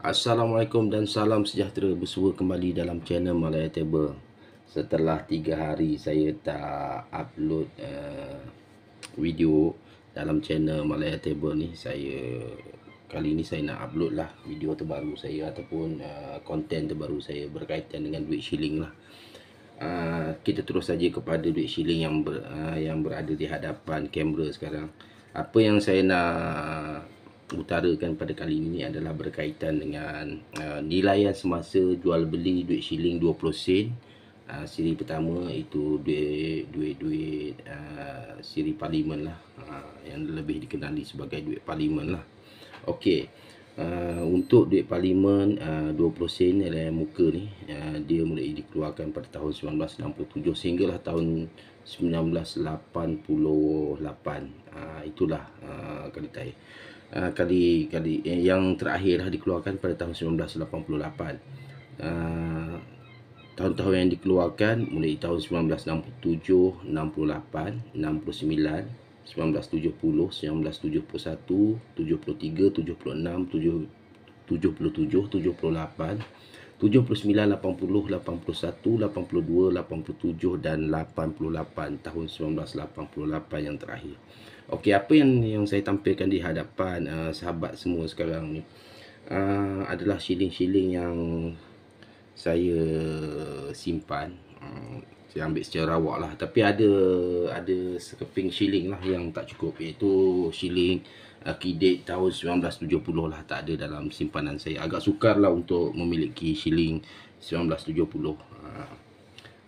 Assalamualaikum dan salam sejahtera, bersua kembali dalam channel Malaya Table. Setelah 3 hari saya tak upload video dalam channel Malaya Table ni, kali ni saya nak upload lah video terbaru saya ataupun konten terbaru saya berkaitan dengan duit shilling lah. Kita terus saja kepada duit shilling yang berada di hadapan kamera sekarang. Apa yang saya nak utarakan pada kali ini adalah berkaitan dengan nilaian semasa jual beli duit shilling 20 sen. Siri pertama itu duit siri parlimen lah, yang lebih dikenali sebagai duit parlimen lah. Okey, untuk duit parlimen 20 sen nilai muka ni, dia mulai dikeluarkan pada tahun 1967 sehinggalah tahun 1988. Itulah kali yang terakhir dikeluarkan pada tahun 1988. Tahun-tahun yang dikeluarkan mulai tahun 1967, 68, 69, 1970, 1971, 73, 76, 77, 78, 79, 80, 81, 82, 87 dan 88, tahun 1988 yang terakhir. Okey, apa yang saya tampilkan di hadapan sahabat semua sekarang ni adalah shilling-shilling yang saya simpan. Saya ambil secara rawak lah, tapi ada sekeping shilling lah yang tak cukup, iaitu shilling kidit tahun 1970 lah, tak ada dalam simpanan saya. Agak sukar lah untuk memiliki shilling 1970.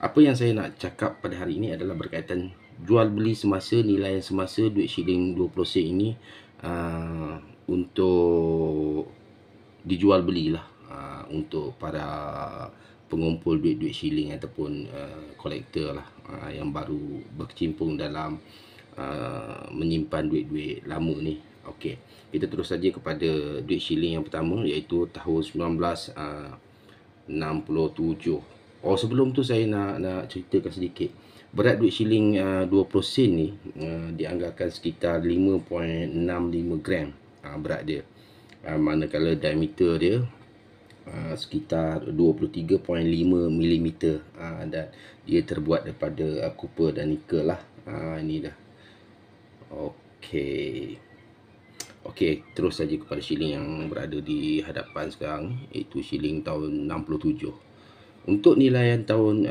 Apa yang saya nak cakap pada hari ini adalah berkaitan jual beli semasa, nilai semasa duit shilling 20 sen ini untuk dijual belilah untuk para pengumpul duit-duit shilling ataupun kolektor lah, yang baru berkecimpung dalam menyimpan duit-duit lama ni. Okey, kita terus saja kepada duit shilling yang pertama, iaitu tahun 1967. Sebelum tu saya nak ceritakan sedikit. Berat duit shilling 20 sen ni dianggarkan sekitar 5.65 gram berat dia. Manakala diameter dia sekitar 23.5 mm, dan dia terbuat daripada copper dan nikel lah. Ini dah. Okey, terus saja kepada shilling yang berada di hadapan sekarang, iaitu shilling tahun 67. Untuk nilaian tahun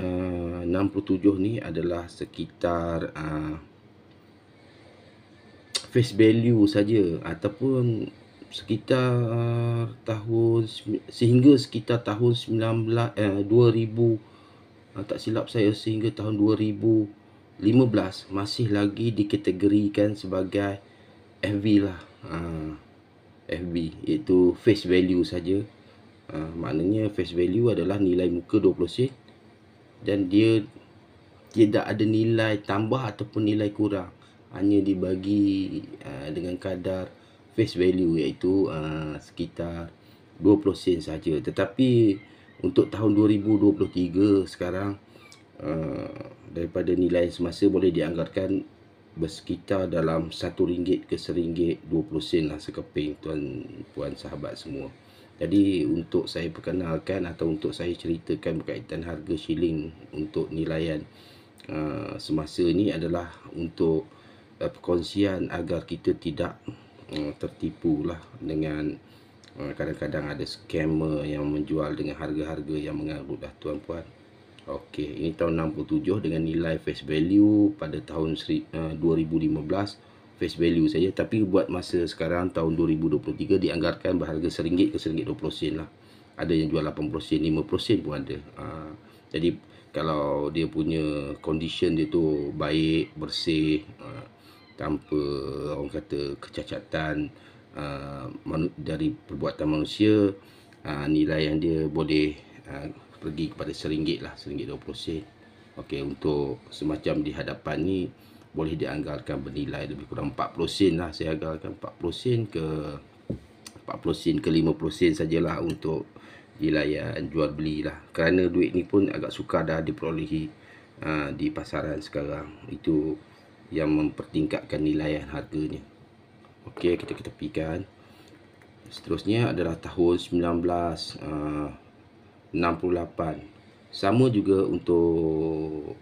67 ni adalah sekitar face value saja, ataupun sekitar sehingga sekitar tahun 2000, tak silap saya, sehingga tahun 2015 masih lagi dikategorikan sebagai FV lah. FV iaitu face value saja. Maknanya face value adalah nilai muka 20 sen dan dia tidak ada nilai tambah ataupun nilai kurang, hanya dibagi dengan kadar face value, iaitu sekitar 20 sen saja. Tetapi untuk tahun 2023 sekarang, daripada nilai semasa boleh dianggarkan bersekitar dalam RM1 ke RM1.20 lah sekeping, tuan-puan sahabat semua. Jadi untuk saya perkenalkan atau untuk saya ceritakan berkaitan harga shilling untuk nilaian semasa ni adalah untuk perkongsian agar kita tidak tertipu lah dengan kadang-kadang ada scammer yang menjual dengan harga-harga yang mengarut lah, tuan-puan. Okey, ini tahun 67 dengan nilai face value pada tahun 2015 face value saja, tapi buat masa sekarang tahun 2023 dianggarkan berharga RM1 ke RM1.20 lah. Ada yang jual 80 sen, 50 sen pun ada. Jadi kalau dia punya condition dia tu baik, bersih, tanpa orang kata kecacatan dari perbuatan manusia, nilai yang dia boleh pergi kepada RM1 lah, RM1.20. Okey, untuk semacam di hadapan ni boleh dianggarkan bernilai lebih kurang 40 sen lah. Saya anggarkan 40 sen ke 50 sen sajalah untuk nilaian jual beli lah, kerana duit ni pun agak sukar dah diperolehi di pasaran sekarang. Itu yang mempertingkatkan nilaian harganya. Okey, kita ketepikan. Seterusnya adalah tahun 1968. Sama juga untuk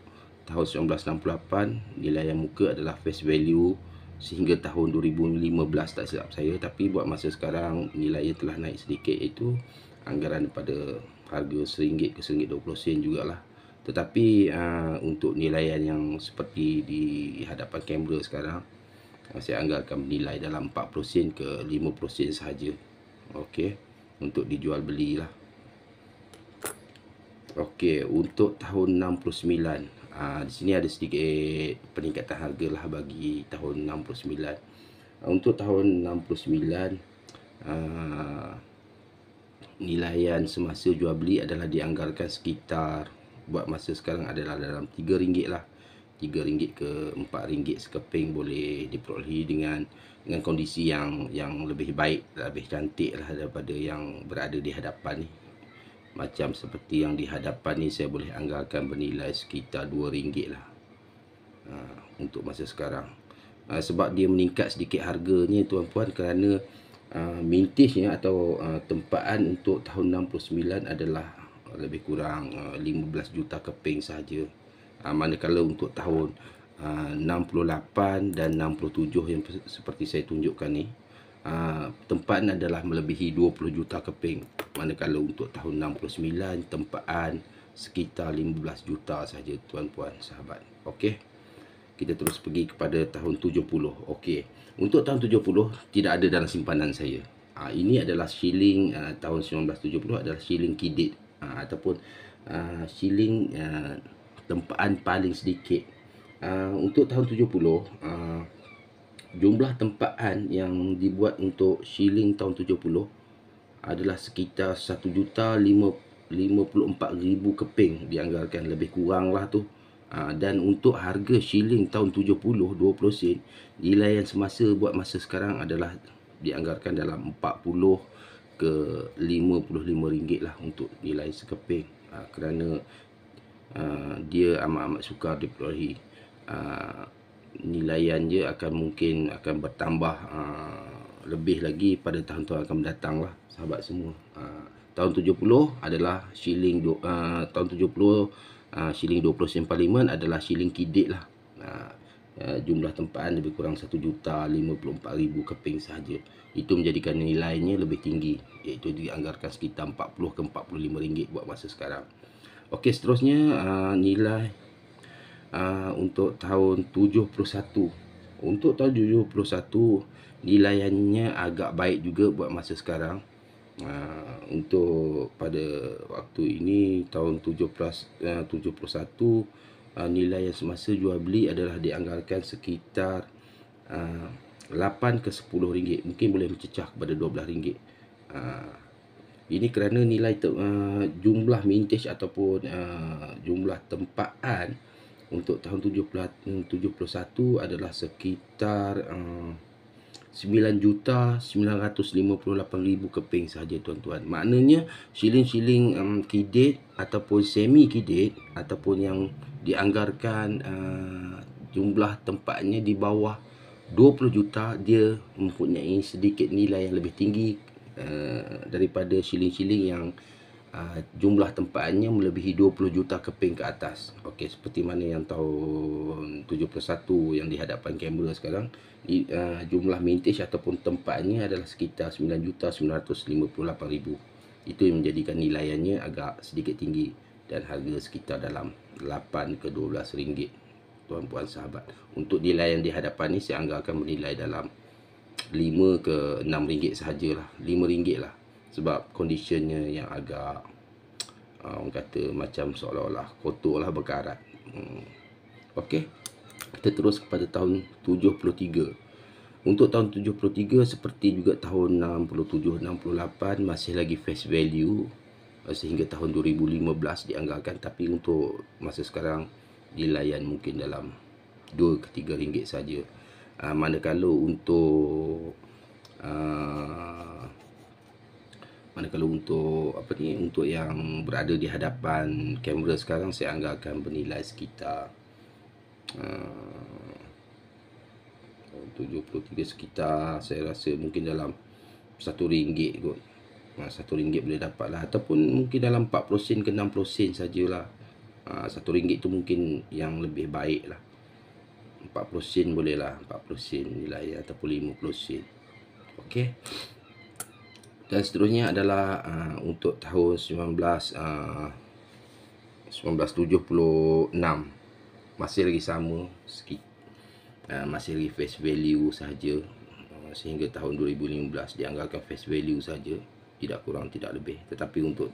tahun 1968, nilaian muka adalah face value sehingga tahun 2015 tak silap saya. Tapi buat masa sekarang nilainya telah naik sedikit, iaitu anggaran daripada harga RM1 ke RM1.20 jugalah. Tetapi untuk nilaian yang seperti di hadapan kamera sekarang, saya anggarkan bernilai dalam 40 sen ke 50 sen sahaja. Okey, untuk dijual belilah. Okey, untuk tahun 69, di sini ada sedikit peningkatan harga lah bagi tahun 69. Untuk tahun 69, nilaian semasa jual beli adalah dianggarkan sekitar, buat masa sekarang adalah dalam RM3 lah. RM3 ke RM4 sekeping boleh diperolehi dengan kondisi yang lebih baik, lebih cantik lah daripada yang berada di hadapan ni. Macam seperti yang di hadapan ni, saya boleh anggarkan bernilai sekitar RM2 lah untuk masa sekarang. Sebab dia meningkat sedikit harganya tuan-puan, kerana mintage-nya atau tempaan untuk tahun 69 adalah lebih kurang 15 juta keping sahaja. Manakala untuk tahun 68 dan 67 yang seperti saya tunjukkan ni, tempaan adalah melebihi 20 juta keping. Manakala untuk tahun 69, tempaan sekitar 15 juta sahaja tuan-puan sahabat. Okey, kita terus pergi kepada tahun 70. Okey, untuk tahun 70 tidak ada dalam simpanan saya. Ini adalah shilling tahun 1970, adalah shilling kidit ataupun shilling tempaan paling sedikit. Untuk tahun 70, jumlah tempaan yang dibuat untuk shilling tahun 70 adalah sekitar 1,054,000 keping dianggarkan, lebih kurang lah tu. Dan untuk harga shilling tahun 70 20 sen, nilaian semasa buat masa sekarang adalah dianggarkan dalam 40 ke RM55 lah untuk nilai sekeping, kerana dia amat-amat sukar diperolehi. Nilaian dia mungkin akan bertambah lebih lagi pada tahun-tahun akan mendatang lah sahabat semua. Tahun 70 adalah shilling tahun 70 shilling 20 sen parlimen adalah shilling kidit lah. Jumlah tempaan lebih kurang 1,054,000 keping sahaja. Itu menjadikan nilainya lebih tinggi, iaitu dianggarkan sekitar RM40 ke RM45 buat masa sekarang. Okey, seterusnya nilai untuk tahun 71. Untuk tahun 71, nilaiannya agak baik juga buat masa sekarang. Untuk pada waktu ini tahun 71, nilai yang semasa jual beli adalah dianggarkan sekitar 8 ke RM10, mungkin boleh mencecah kepada RM12. Ini kerana nilai jumlah mintage ataupun jumlah tempaan untuk tahun 71 adalah sekitar 9,958,000 keping sahaja tuan-tuan. Maknanya shilling-shilling kidit ataupun semi kidit ataupun yang dianggarkan jumlah tempatnya di bawah 20 juta, dia mempunyai sedikit nilai yang lebih tinggi daripada shilling-shilling yang jumlah tempaannya melebihi 20 juta keping ke atas. Okey, seperti mana yang tahun 71 yang di hadapan kamera sekarang, jumlah mintage ataupun tempaannya adalah sekitar 9,958,000. Itu yang menjadikan nilaiannya agak sedikit tinggi dan harga sekitar dalam 8 ke RM12, tuan-puan sahabat. Untuk nilai yang di hadapan ni saya anggarkan bernilai dalam RM5 ke RM6 sahajalah, RM5 lah. Sebab conditionnya yang agak orang kata macam seolah-olah kotor lah, berkarat. Okey, kita terus kepada tahun 73. Untuk tahun 73, seperti juga tahun 67, 68, masih lagi face value sehingga tahun 2015 dianggarkan. Tapi untuk masa sekarang nilaian mungkin dalam RM2 ke RM3 saja. Manakala untuk untuk yang berada di hadapan kamera sekarang, saya anggarkan bernilai sekitar 73, sekitar saya rasa mungkin dalam RM1 kot. RM1 boleh dapat lah, ataupun mungkin dalam 40 sen ke 60 sen sajalah. RM1 tu mungkin yang lebih baik lah. 40 sen boleh lah, 40 sen nilai ataupun 50 sen. Okey. Dan seterusnya adalah untuk tahun 1976. Masih lagi sama, masih lagi face value saja. Sehingga tahun 2015 dianggarkan face value saja, tidak kurang tidak lebih. Tetapi untuk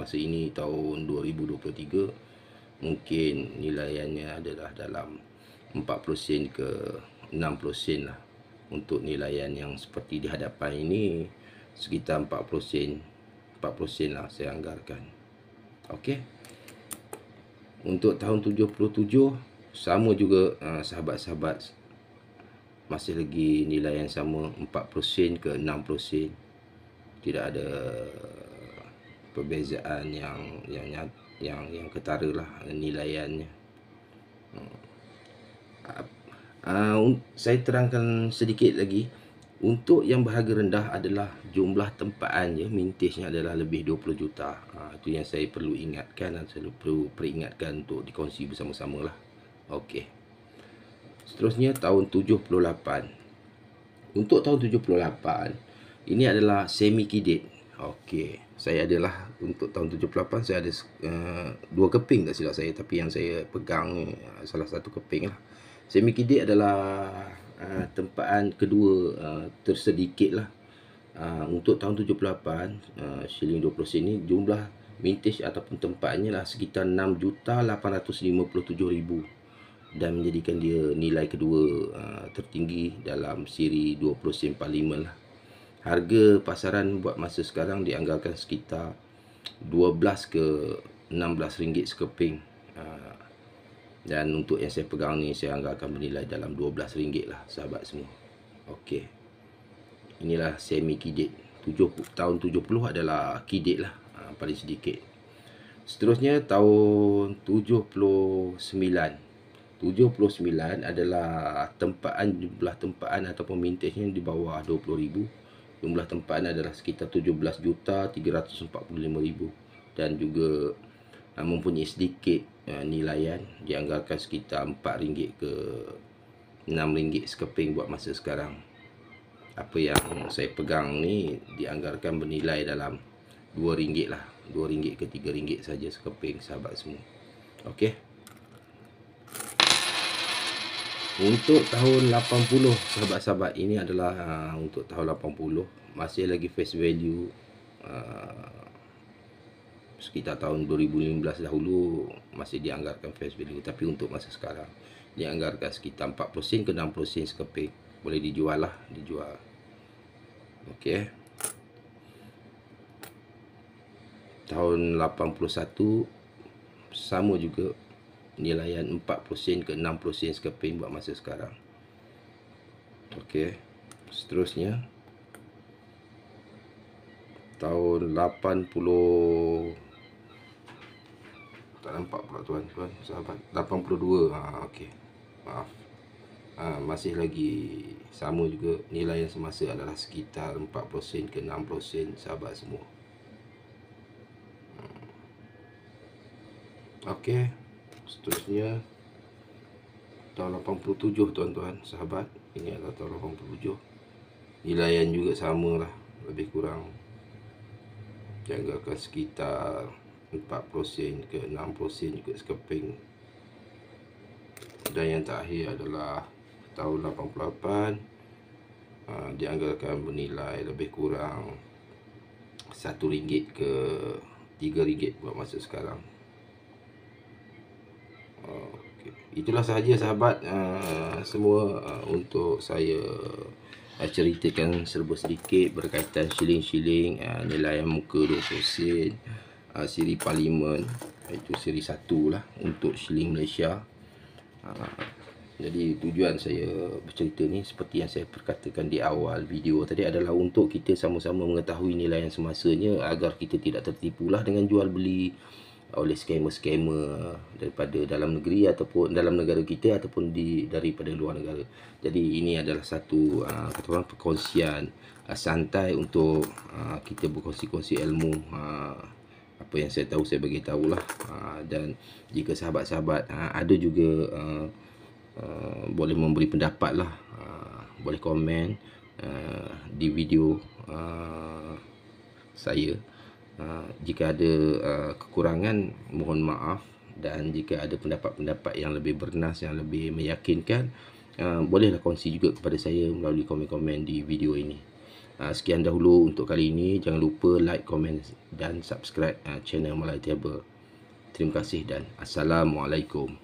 masa ini tahun 2023 mungkin nilaiannya adalah dalam 40 sen ke 60 sen lah. Untuk nilaian yang seperti di hadapan ini sekitar 40 sen lah saya anggarkan. Okey. Untuk tahun 77 sama juga, sahabat-sahabat, masih lagi nilai yang sama, 40 sen ke 60 sen. Tidak ada perbezaan yang ketara lah nilaiannya. Saya terangkan sedikit lagi. Untuk yang berharga rendah adalah jumlah tempaannya, mintage-nya adalah lebih 20 juta. Itu yang saya perlu ingatkan dan saya perlu peringatkan untuk dikongsi bersama-sama lah. Okey. Seterusnya tahun 78. Untuk tahun 78 ini adalah semi kidit. Okey. Saya adalah untuk tahun 78 saya ada 2 keping tak silap saya, tapi yang saya pegang ni salah satu keping lah. Semi kidit adalah tempaan kedua tersedikit lah. Untuk tahun 78 shilling 20 sen ni jumlah mintage ataupun tempaannya lah sekitar 6,857,000 dan menjadikan dia nilai kedua tertinggi dalam siri 20 sen parlimen lah. Harga pasaran buat masa sekarang dianggarkan sekitar 12 ke 16 ringgit sekeping. Dan untuk yang saya pegang ni saya anggarkan bernilai dalam 12 ringgit lah sahabat semua. Okey. Inilah semi kidit. Tahun 70 adalah kidit lah, paling sedikit. Seterusnya tahun 79. 79 adalah tempaan, jumlah tempaan ataupun mintage-nya di bawah 20,000. Jumlah tempaan adalah sekitar 17,345,000 dan juga mempunyai sedikit nilaian, dianggarkan sekitar RM4 ke RM6 sekeping buat masa sekarang. Apa yang saya pegang ni dianggarkan bernilai dalam RM2 lah, RM2 ke RM3 saja sekeping sahabat semua. Okey. Untuk tahun 80 sahabat-sahabat, ini adalah untuk tahun 80, masih lagi face value. Sekitar tahun 2015 dahulu masih dianggarkan face value, tapi untuk masa sekarang dianggarkan sekitar 40 sen ke 60 sen sekeping. Boleh dijual lah, dijual. Okey. Tahun 81 sama juga, nilaian 40 sen ke 60 sen sekeping buat masa sekarang. Okey. Seterusnya tahun 80, tak nampak pula tuan sahabat, 82. Okey, maaf. Masih lagi sama juga, nilai yang semasa adalah sekitar 40 sen ke 60 sen sahabat semua. Okey. Seterusnya tahun 87 tuan-tuan sahabat. Ini adalah tahun 87. Nilaian juga sama lah, lebih kurang dianggarkan sekitar 40 sen ke 60 sen juga sekeping. Dan yang terakhir adalah tahun 88, dianggarkan bernilai lebih kurang RM1 ke RM3 buat masa sekarang. Okay. Itulah sahaja sahabat semua untuk saya ceritakan serba sedikit berkaitan shilling-shilling, nilai muka 20 sen, siri parlimen, itu siri 1 lah untuk shilling Malaysia. Jadi tujuan saya bercerita ni seperti yang saya perkatakan di awal video tadi adalah untuk kita sama-sama mengetahui nilai yang semasanya agar kita tidak tertipu lah dengan jual beli oleh scammer-scammer daripada dalam negeri ataupun dalam negara kita ataupun daripada luar negara. Jadi ini adalah satu kata orang perkongsian santai untuk kita berkongsi-kongsi ilmu, apa yang saya tahu saya bagi tahulah. Dan jika sahabat-sahabat ada juga boleh memberi pendapat lah, boleh komen di video saya. Jika ada kekurangan, mohon maaf, dan jika ada pendapat-pendapat yang lebih bernas, yang lebih meyakinkan, bolehlah kongsi juga kepada saya melalui komen-komen di video ini. Sekian dahulu untuk kali ini. Jangan lupa like, komen dan subscribe channel Malay Table. Terima kasih dan Assalamualaikum.